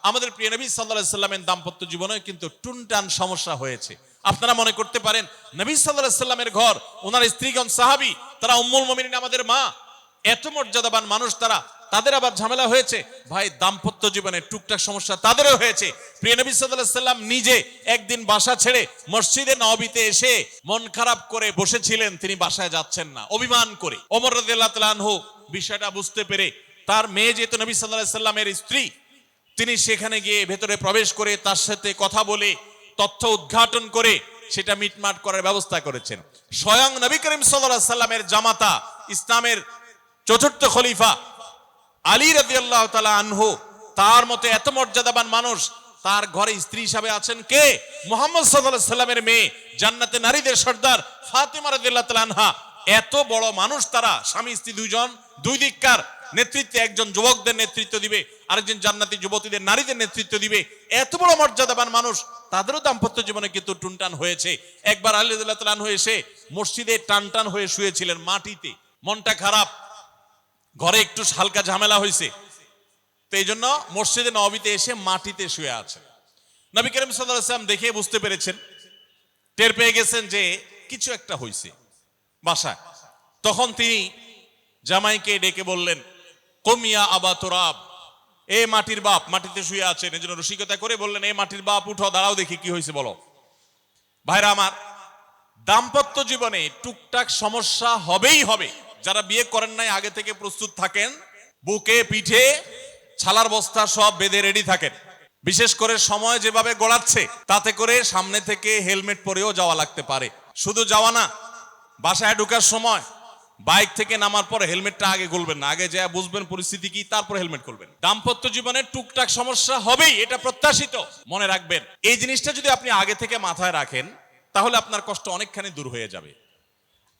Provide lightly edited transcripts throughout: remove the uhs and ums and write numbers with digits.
আমাদের প্রিয় নবী সাল্লাল্লাহু আলাইহি সাল্লামের দাম্পত্য জীবনে কিন্তু টুনটান সমস্যা হয়েছে। আপনারা মনে করতে পারেন নবী সাল্লাল্লাহু আলাইহি সাল্লামের ঘর, ওনার স্ত্রীগণ সাহাবী, তারা উম্মুল মুমিনিন আমাদের মা, এত মর্যাদাবান মানুষ তারা, তাদের আবার ঝামেলা হয়েছে। ভাই দাম্পত্য জীবনে টুকটাক সমস্যা তাদেরও হয়েছে। প্রিয় নবী সাল্লাল্লাহু আলাইহি সাল্লাম নিজে একদিন বাসা ছেড়ে মসজিদে নববীতে এসে মন খারাপ করে বসেছিলেন, তিনি বাসায় যাচ্ছেন না, অভিমান করে। ওমর রাদিয়াল্লাহু তাআলা আনহু বিষয়টা বুঝতে পেরে, তার মেয়ে যেহেতু নবী সাল্লাল্লাহু আলাইহি সাল্লামের স্ত্রী, তিনি সেখানে গিয়ে ভেতরে প্রবেশ করে তার সাথে কথা বলে তথ্য উদ্ঘাটন করে সেটা মিটমাট করার ব্যবস্থা করেছেন। স্বয়ং নবী করিম সাল্লাল্লাহু আলাইহি সাল্লামের জামাতা, ইসলামের চতুর্থ খলিফা আলী রাদিয়াল্লাহু তাআলা আনহু, তার মতো এত মর্যাদাবান মানুষ, তার ঘরে স্ত্রী হিসাবে আছেন কে? মুহাম্মদ সাল্লাল্লাহু আলাইহি সাল্লামের মেয়ে, জান্নাতে নারীদের সর্দার ফাতিমা রাদিয়াল্লাহু তাআলা আনহা। এত বড় মানুষ তারা, স্বামী স্ত্রী দুইজন, দুই দিককার নেতৃত্বে, একজন যুবকদের নেতৃত্ব দিবে, আরেকজন জান্নাতি যুবতীদের, নারীদের নেতৃত্ব দিবে। এত বড় মর্যাদাবান মানুষ, তাদেরও দাম্পত্য জীবনে কিন্তু টুনটান হয়েছে। একবার আলী রাদিয়াল্লাহু তাআলা আনহু এসে মসজিদে টানটান হয়ে শুয়েছিলেন মাটিতে, মনটা খারাপ, ঘরে একটু হালকা ঝামেলা হয়েছে, তো এই জন্য মসজিদে নববীতে এসে মাটিতে শুয়ে আছেন। নবী করিম সাল্লাল্লাহু আলাইহি ওয়াসাল্লাম দেখে বুঝতে পেরেছেন, টের পেয়ে গেছেন যে কিছু একটা হয়েছে বাসায়। তখন তিনি জামাইকে ডেকে বললেন, কমিয়া আবা তুরাব, এ মাটির বাপ, মাটিতে শুয়ে আছেন, এজন্য রসিকতা করে বললেন, এ মাটির বাপ উঠো, দাঁড়াও দেখি কি হয়েছে বলো। ভাইরা আমার, দাম্পত্য জীবনে টুকটাক সমস্যা হবেই হবে। যারা বিয়ে করেন নাই আগে থেকে প্রস্তুত থাকেন, বুকে পিঠে ছালার বস্তা সব বেঁধে রেডি থাকেন। বিশেষ করে সময় যেভাবে গড়াচ্ছে, তাতে করে সামনে থেকে হেলমেট পরেও যাওয়া লাগতে পারে। শুধু যাওয়া না, বাসায় ঢোকার সময় বাইক থেকে নামার পর হেলমেটটা আগে খুলবেন না, আগে যা বুঝবেন পরিস্থিতি কি, তারপর হেলমেট খুলবেন। দাম্পত্য জীবনে টুকটাক সমস্যা হবেই, এটা প্রত্যাশিত, মনে রাখবেন। এই জিনিসটা যদি আপনি আগে থেকে মাথায় রাখেন, তাহলে আপনার কষ্ট অনেকখানি দূর হয়ে যাবে।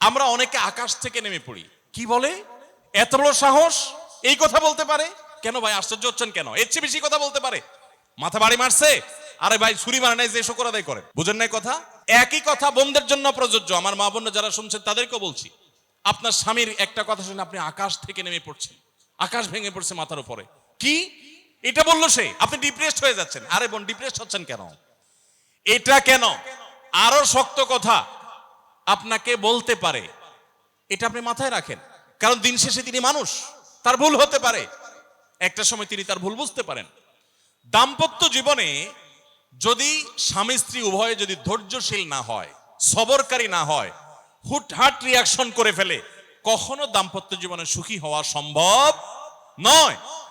আমরা অনেকে আকাশ থেকে নেমে পড়ি, কি বলে, এত বড় সাহস, এই কথা বলতে পারে কেন? ভাই আশ্চর্য হচ্ছেন কেন? এর চেয়ে বেশি কথা বলতে পারে, মাথা বাড়ি মারছে, আরে ভাই ছুরি মারে নাই যে শুকর আদায় করে, বুঝেন নাই কথা? একই কথা বোনদের জন্য প্রযোজ্য। আমার মা বোন যারা শুনছেন তাদেরকেও বলছি, আপনার স্বামীর একটা কথা শুনে আপনি আকাশ থেকে নেমে পড়ছেন, আকাশ ভেঙে পড়ছে মাথার উপরে, কি এটা বললো সে, আপনি ডিপ্রেসড হয়ে যাচ্ছেন। আরে বোন ডিপ্রেসড হচ্ছেন কেন? এটা কেন? আরো শক্ত কথা আপনাকে বলতে পারে, এটা আপনি মাথায় রাখেন। কারণ দিন শেষে তিনি মানুষ, তার ভুল হতে পারে, একটা সময় তিনি তার ভুল বুঝতে পারেন। দাম্পত্য জীবনে যদি স্বামী স্ত্রী উভয়ে যদি ধৈর্যশীল না হয়, সবরকারী না হয়, হুটহাট রিয়াকশন করে ফেলে, কখনো দাম্পত্য জীবনে সুখী হওয়া সম্ভব নয়।